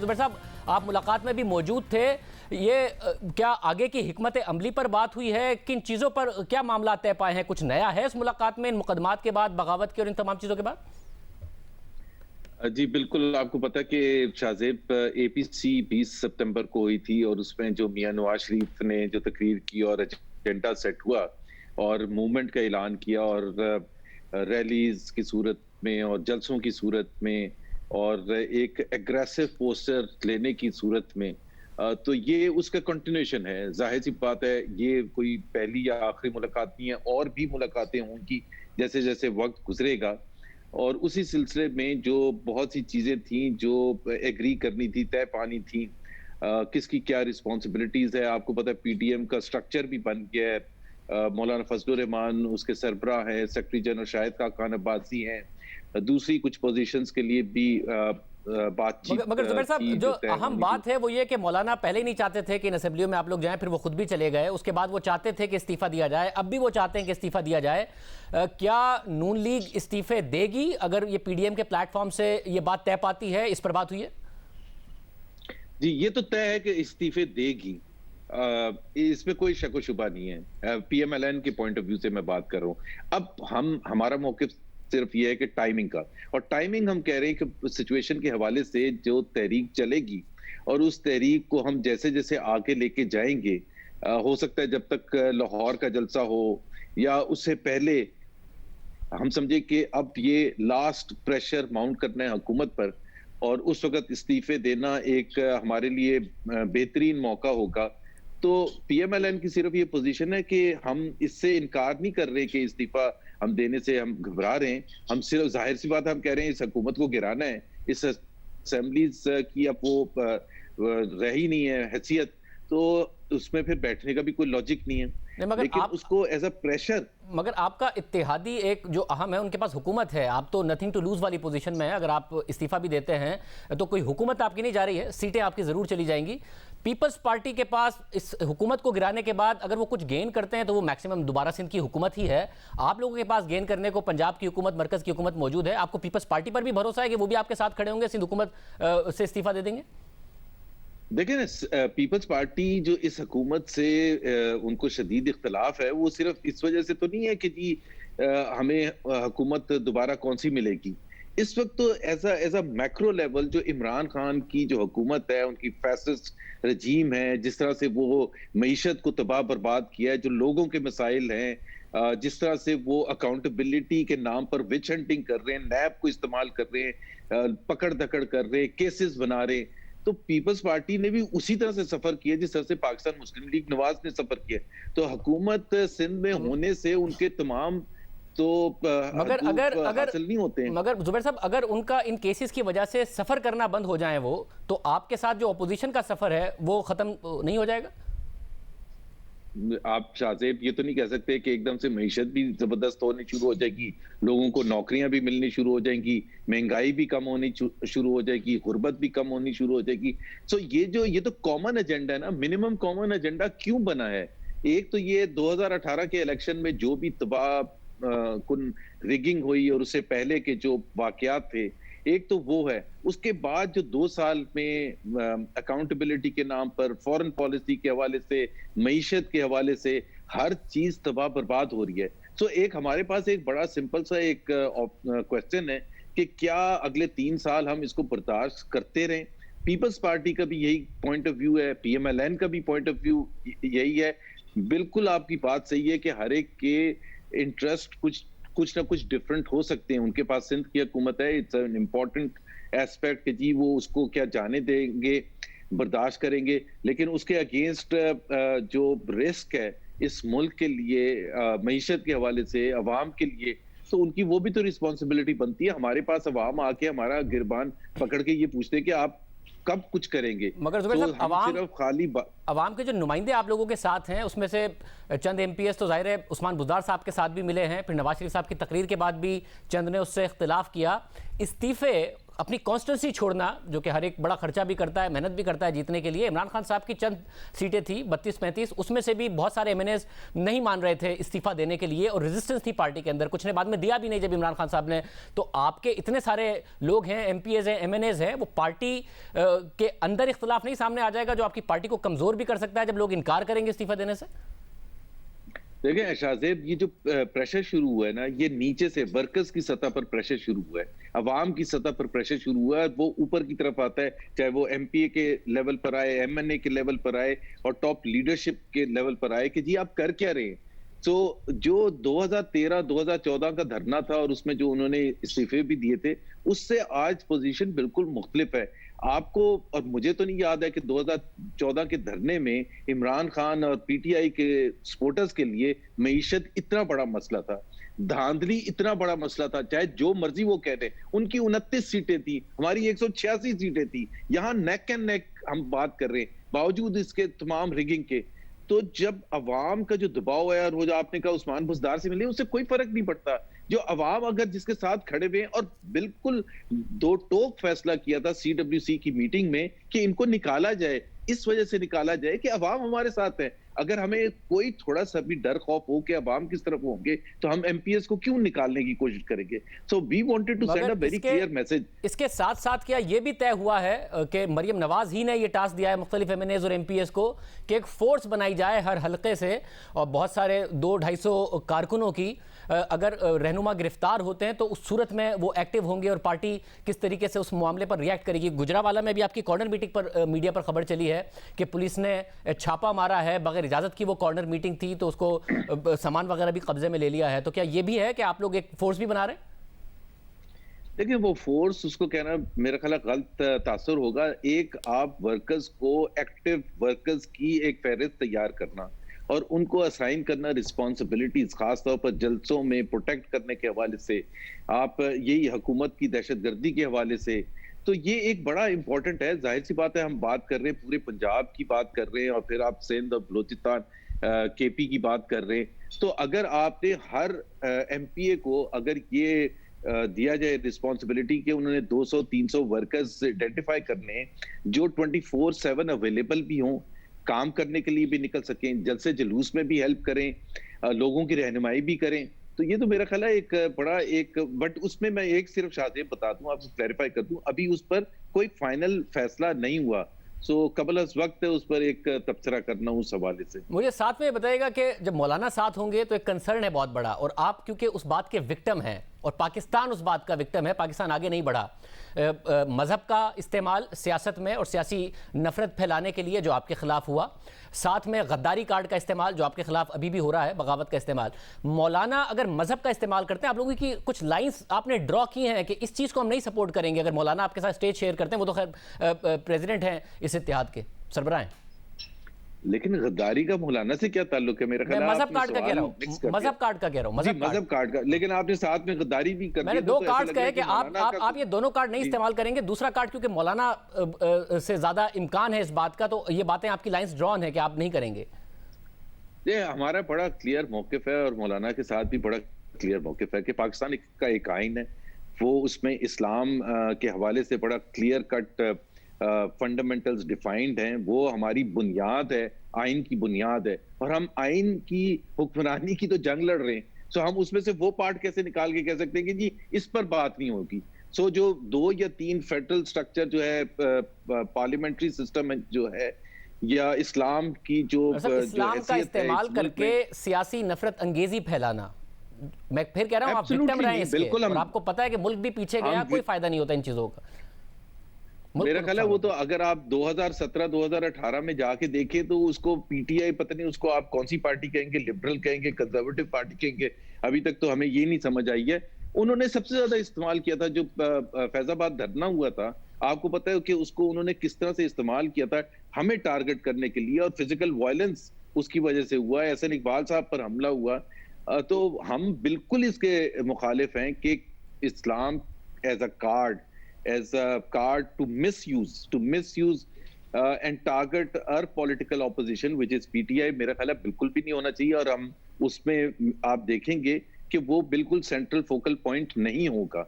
जुबैर साहब, आप मुलाकात में भी मौजूद थे। ये क्या आगे की हिकमत अमली पर बात हुई है? किन चीज़ों पर क्या मामला तय पाए हैं? कुछ नया है इस मुलाकात में, इन मुकदमात के बाद, बगावत के और इन तमाम चीज़ों के बाद? जी बिल्कुल, आपको पता है कि शाहजेब एपीसी 20 सितंबर को हुई थी और उसमें जो मियां नवाज शरीफ ने जो तकरीर की और एजेंडा सेट हुआ और मूवमेंट का ऐलान किया और रैलीज की सूरत में और जलसों की सूरत में और एक एग्रेसिव पोस्टर लेने की सूरत में, तो ये उसका कंटिन्यूएशन है। जाहिर सी बात है, ये कोई पहली या आखिरी मुलाकात नहीं है, और भी मुलाकातें होंगी जैसे जैसे वक्त गुजरेगा। और उसी सिलसिले में जो बहुत सी चीजें थी जो एग्री करनी थी, तय पानी थी, किसकी क्या रिस्पॉन्सिबिलिटीज है। आपको पता है पीटीएम का स्ट्रक्चर भी बन गया है। मौलाना फजलुर रहमान उसके सरबराह हैं, सेक्रेटरी जनरल शाहिद खान अब्बासी हैं। दूसरी कुछ पोजीशंस के लिए भी बातचीत मगर जुबैर साहब, जो अहम बात है वो ये कि मौलाना पहले ही नहीं चाहते थे कि इन असेंबलियों में आप लोग जाएं, फिर वो खुद भी चले गए। उसके बाद वो चाहते थे कि इस्तीफा दिया जाए, अब भी वो चाहते हैं कि इस्तीफा दिया जाए। क्या नून लीग इस्तीफे देगी अगर ये पीडीएम के प्लेटफॉर्म से ये बात तय पाती है? इस पर बात हुई है? जी, ये तो तय है कि इस्तीफे देगी, इसमें कोई शक व शुबा नहीं है। पीएमएलएन के पॉइंट ऑफ व्यू से मैं बात कर रहा हूं। अब हमारा मौक़िफ़ सिर्फ ये है कि टाइमिंग का, और टाइमिंग हम कह रहे हैं कि सिचुएशन के हवाले से जो तहरीक चलेगी और उस तहरीक को हम जैसे जैसे आगे लेके जाएंगे, हो सकता है जब तक लाहौर का जलसा हो या उससे पहले हम समझे कि अब ये लास्ट प्रेशर माउंट करना है हुकूमत पर, और उस वक्त इस्तीफे देना एक हमारे लिए बेहतरीन मौका होगा। तो पीएमएलएन की सिर्फ ये पोजीशन है कि हम इससे इनकार नहीं कर रहे कि इस्तीफा हम देने से हम घबरा रहे हैं। हम सिर्फ जाहिर सी बात हम कह रहे हैं इस हुकूमत को गिराना है। इस असेंबलीज की अब वो रह ही नहीं है हैसियत, तो उसमें फिर बैठने का भी कोई लॉजिक नहीं है। मगर लेकिन आप उसको एज अ प्रेशर, मगर आपका इत्तेहादी एक जो अहम है, उनके पास हुकूमत है, आप तो नथिंग टू लूज वाली पोजीशन में है। अगर आप इस्तीफा भी देते हैं तो कोई हुकूमत आपकी नहीं जा रही है, सीटें आपकी जरूर चली जाएंगी। पीपल्स पार्टी के पास इस हुकूमत को गिराने के बाद अगर वो कुछ गेन करते हैं तो वो मैक्सिमम दोबारा सिंध की हुकूमत ही है। आप लोगों के पास गेन करने को पंजाब की हुकूमत, मरकज की हुकूमत मौजूद है। आपको पीपल्स पार्टी पर भी भरोसा है कि वो भी आपके साथ खड़े होंगे, सिंध हुकूमत से इस्तीफा दे देंगे? देखिए ना, पीपल्स पार्टी जो इस हुकूमत से उनको शदीद इख्तलाफ है, वो सिर्फ इस वजह से तो नहीं है कि जी हमें हुकूमत दोबारा कौन सी मिलेगी। इस वक्त तो एज अ मैक्रो लेवल जो इमरान खान की जो हुकूमत है, उनकी फैसिस्ट रजीम है, जिस तरह से वो मईशत को तबाह बर्बाद किया है, जो लोगों के मसाइल हैं, जिस तरह से वो अकाउंटेबिलिटी के नाम पर विच हंटिंग कर रहे हैं, नैब को इस्तेमाल कर रहे हैं, पकड़ धकड़ कर रहे हैं, केसेस बना रहे हैं। तो पीपल्स पार्टी ने भी उसी तरह से सफर किया जिस तरह से पाकिस्तान मुस्लिम लीग नवाज ने सफर किया। तो हुकूमत सिंध में होने से उनके तमाम तो मगर अगर अगर हासिल नहीं होते हैं। मगर जुबैर साहब, अगर उनका इन केसेस की वजह से सफर करना बंद हो जाए वो, तो आपके साथ जो अपोजिशन का सफर है वो खत्म नहीं हो जाएगा? आप शाहजेब ये तो नहीं कह सकते कि एकदम से मईशत भी जबरदस्त होनी शुरू हो जाएगी, लोगों को नौकरियां भी मिलनी शुरू हो जाएंगी, महंगाई भी कम होनी शुरू हो जाएगी, गुर्बत भी कम होनी शुरू हो जाएगी। सो ये तो कॉमन एजेंडा है ना, मिनिमम कॉमन एजेंडा क्यों बना है? एक तो ये 2018 के इलेक्शन में जो भी तबाह कुन रिगिंग हुई और उससे पहले के जो वाकयात थे, एक तो वो है। उसके बाद जो 2 साल में अकाउंटेबिलिटी के नाम पर, फॉरेन पॉलिसी के हवाले से, मईशत के हवाले से हर चीज तबाह बर्बाद हो रही है। सो एक हमारे पास एक बड़ा सिंपल सा एक क्वेश्चन है कि क्या अगले 3 साल हम इसको बर्दाश्त करते रहें? पीपल्स पार्टी का भी यही पॉइंट ऑफ व्यू है, पीएमएलएन का भी पॉइंट ऑफ व्यू यही है। बिल्कुल आपकी बात सही है कि हर एक के इंटरेस्ट कुछ ना कुछ डिफरेंट हो सकते हैं। उनके पास सिंध की हुकूमत है, इट्स एन इम्पोर्टेंट एस्पेक्ट कि जी वो उसको क्या जाने देंगे, बर्दाश्त करेंगे। लेकिन उसके अगेंस्ट जो रिस्क है इस मुल्क के लिए, मईशत के हवाले से, अवाम के लिए, तो उनकी वो भी तो रिस्पॉन्सिबिलिटी बनती है। हमारे पास अवाम आके हमारा गिरबान पकड़ के ये पूछते हैं कि आप कब कुछ करेंगे। मगर जुबैर साहब, सिर्फ अवाम के जो नुमाइंदे आप लोगों के साथ हैं, उसमें से चंद एमपीएस तो जाहिर है उस्मान बुज़दार साहब के साथ भी मिले हैं, फिर नवाज शरीफ साहब की तकरीर के बाद भी चंद ने उससे इख्तिलाफ किया। इस्तीफे अपनी कॉन्स्टिट्यूंसी छोड़ना, जो कि हर एक बड़ा खर्चा भी करता है, मेहनत भी करता है जीतने के लिए। इमरान खान साहब की चंद सीटें थी 32-35, उसमें से भी बहुत सारे एमएनएस नहीं मान रहे थे इस्तीफा देने के लिए, और रेजिस्टेंस थी पार्टी के अंदर। कुछ ने बाद में दिया भी नहीं जब इमरान खान साहब ने। तो आपके इतने सारे लोग हैं, एमपीएज हैं, एमएनएज हैं, वो पार्टी के अंदर इख्तिलाफ नहीं सामने आ जाएगा जो आपकी पार्टी को कमजोर भी कर सकता है जब लोग इनकार करेंगे इस्तीफा देने से? देखिए शाहजेब, ये जो प्रेशर शुरू हुआ है ना, ये नीचे से वर्कर्स की सतह पर प्रेशर शुरू हुआ है, अवाम की सतह पर प्रेशर शुरू हुआ है, वो ऊपर की तरफ आता है, चाहे वो एमपीए के लेवल पर आए, एमएनए के लेवल पर आए और टॉप लीडरशिप के लेवल पर आए कि जी आप कर क्या रहे हैं। तो जो 2013-2014 का धरना था और उसमें जो उन्होंने इस्तीफे भी दिए थे, उससे आज पोजीशन बिल्कुल मुख्तलिफ है। आपको और मुझे तो नहीं याद है कि 2014 के धरने में इमरान खान और पीटीआई के सपोर्टर्स के लिए मईशत इतना बड़ा मसला था, धांधली इतना बड़ा मसला था, चाहे जो मर्जी वो कह रहे। उनकी 29 सीटें थी, हमारी 186 सीटें थी, यहाँ नेक एंड नेक हम बात कर रहे हैं, बावजूद इसके तमाम रिगिंग के। तो जब अवाम का जो दबाव है, और वो जो आपने कहा उस्मान बुज़दार से मिले, उससे कोई फर्क नहीं पड़ता। जो अवाम अगर जिसके साथ खड़े हुए, और बिल्कुल दो टोक फैसला किया था सीडब्ल्यूसी की मीटिंग में कि इनको निकाला जाए, इस वजह से निकाला जाए कि अवाम हमारे साथ है। अगर हमें कोई थोड़ा सा भी डर खौफ हो कि अवाम किस तरफ होंगे, तो हम एमपीएस को क्यों निकालने की कोशिश करेंगे? So we wanted to send a very clear message. इसके साथ साथ क्या ये भी तय हुआ है कि मरियम नवाज ही ने ये टास्क दिया है मुख्तलिफ एमएनएज और एमपीएस को कि एक फोर्स बनाई जाए हर हलके से, और बहुत सारे 200-250 कारकुनों की अगर रहनुमा गिरफ्तार होते हैं तो उस सूरत में वो एक्टिव होंगे और पार्टी किस तरीके से उस मामले पर रिएक्ट करेगी। गुजरावाला में भी आपकी कॉर्नर मीटिंग पर मीडिया पर खबर चली है कि पुलिस ने छापा मारा है, बगैर इजाजत की वो कॉर्नर मीटिंग थी, तो उसको सामान वगैरह भी कब्जे में ले लिया है। तो क्या ये भी है कि आप लोग एक फोर्स भी बना रहे हैं? देखिए, वो फोर्स उसको कहना मेरा ख्याल गलत तासुर होगा। एक आप वर्कर्स को, एक्टिव वर्कर्स की एक फहरिस्त तैयार करना और उनको असाइन करना रिस्पॉन्सिबिलिटीज, खासतौर पर जलसों में प्रोटेक्ट करने के हवाले से, आप यही हुकूमत की दहशतगर्दी के हवाले से, तो ये एक बड़ा इंपॉर्टेंट है। जाहिर सी बात है, हम बात कर रहे हैं पूरे पंजाब की बात कर रहे हैं, और फिर आप सिंध और बलोचिस्तान केपी की बात कर रहे हैं। तो अगर आपने हर एमपीए को अगर ये दिया जाए रिस्पॉन्सिबिलिटी कि उन्होंने 200-300 वर्कर्स आइडेंटिफाई करने हैं जो 24/7 अवेलेबल भी हों, काम करने के लिए भी निकल सकें, जलसे जुलूस में भी हेल्प करें, लोगों की रहनुमाई भी करें, तो ये तो मेरा ख्याल है एक बड़ा एक। बट उसमें मैं एक सिर्फ शाहजेब बता दूं, आपको क्लैरिफाई कर दूं, अभी उस पर कोई फाइनल फैसला नहीं हुआ। सो कबल अज वक्त है उस पर एक तबसरा करना उस हवाले से। मुझे साथ में बताइएगा कि जब मौलाना साथ होंगे तो एक कंसर्न है बहुत बड़ा, और आप क्योंकि उस बात के विक्टिम हैं और पाकिस्तान उस बात का विक्टिम है, पाकिस्तान आगे नहीं बढ़ा मजहब का इस्तेमाल सियासत में और सियासी नफरत फैलाने के लिए जो आपके खिलाफ हुआ, साथ में गद्दारी कार्ड का इस्तेमाल जो आपके खिलाफ अभी भी हो रहा है, बगावत का इस्तेमाल। मौलाना अगर मजहब का इस्तेमाल करते हैं, आप लोगों की कुछ लाइंस आपने ड्रॉ की हैं कि इस चीज़ को हम नहीं सपोर्ट करेंगे। अगर मौलाना आपके साथ स्टेज शेयर करते हैं, वो तो खैर प्रेसिडेंट हैं इस इत्तेहाद के, सरबराह हैं, लेकिन गद्दारी का मौलाना से क्या ताल्लुक है? मेरा ख्याल है मजहब कार्ड का कह रहा हूं, मजहब कार्ड का कह रहा हूं, मजहब कार्ड का, लेकिन आपने साथ में गद्दारी भी कर दी। मैंने दो कार्ड कहे कि आप ये दोनों कार्ड नहीं इस्तेमाल करेंगे, दूसरा कार्ड क्योंकि मौलाना से ज्यादा इम्कान है इस बात का, तो ये बातें आपकी लाइंस ड्रॉन है कि आप नहीं करेंगे। ये हमारा बड़ा क्लियर मौकिफ है, और मौलाना के साथ भी बड़ा क्लियर मौकिफ है कि पाकिस्तान का एक आइन है, वो उसमें इस्लाम के हवाले से बड़ा क्लियर कट फंडामेंटल्स डिफाइंड हैं, वो हमारी बुनियाद है, आइन की बुनियाद है, और हम आइन की हुक्मरानी की तो जंग लड़ रहे हैं। सो हम उसमें से वो पार्ट कैसे निकाल के कह सकते हैं कि जी इस पर बात नहीं होगी। सो जो 2 या 3 फेडरल स्ट्रक्चर जो है, पार्लियामेंट्री सिस्टम जो है, या इस्लाम की जो इस्लाम का इस्तेमाल करके सियासी नफरत अंगेजी फैलाना, मैं फिर कह रहा हूं आप विक्टिम रहे हैं इसके, और आपको पता है कि मुल्क भी पीछे गया, कोई फायदा नहीं होता इन चीजों का। मेरा ख्याल है वो तो अगर आप 2017-2018 में जाके देखें तो उसको पीटीआई, पता नहीं उसको आप कौन सी पार्टी कहेंगे, लिबरल कहेंगे, कंजर्वेटिव पार्टी कहेंगे, अभी तक तो हमें ये नहीं समझ आई है। उन्होंने सबसे ज्यादा इस्तेमाल किया था जो फैजाबाद धरना हुआ था, आपको पता है कि उसको उन्होंने किस तरह से इस्तेमाल किया था हमें टारगेट करने के लिए, और फिजिकल वायलेंस उसकी वजह से हुआ, एहसन इकबाल साहब पर हमला हुआ। तो हम बिल्कुल इसके मुखालिफ हैं कि इस्लाम as a card to misuse and target our political opposition which is PTI, मेरा ख्याल है बिल्कुल भी नहीं होना चाहिए, और हम उसमें आप देखेंगे कि वो बिल्कुल सेंट्रल फोकल पॉइंट नहीं होगा।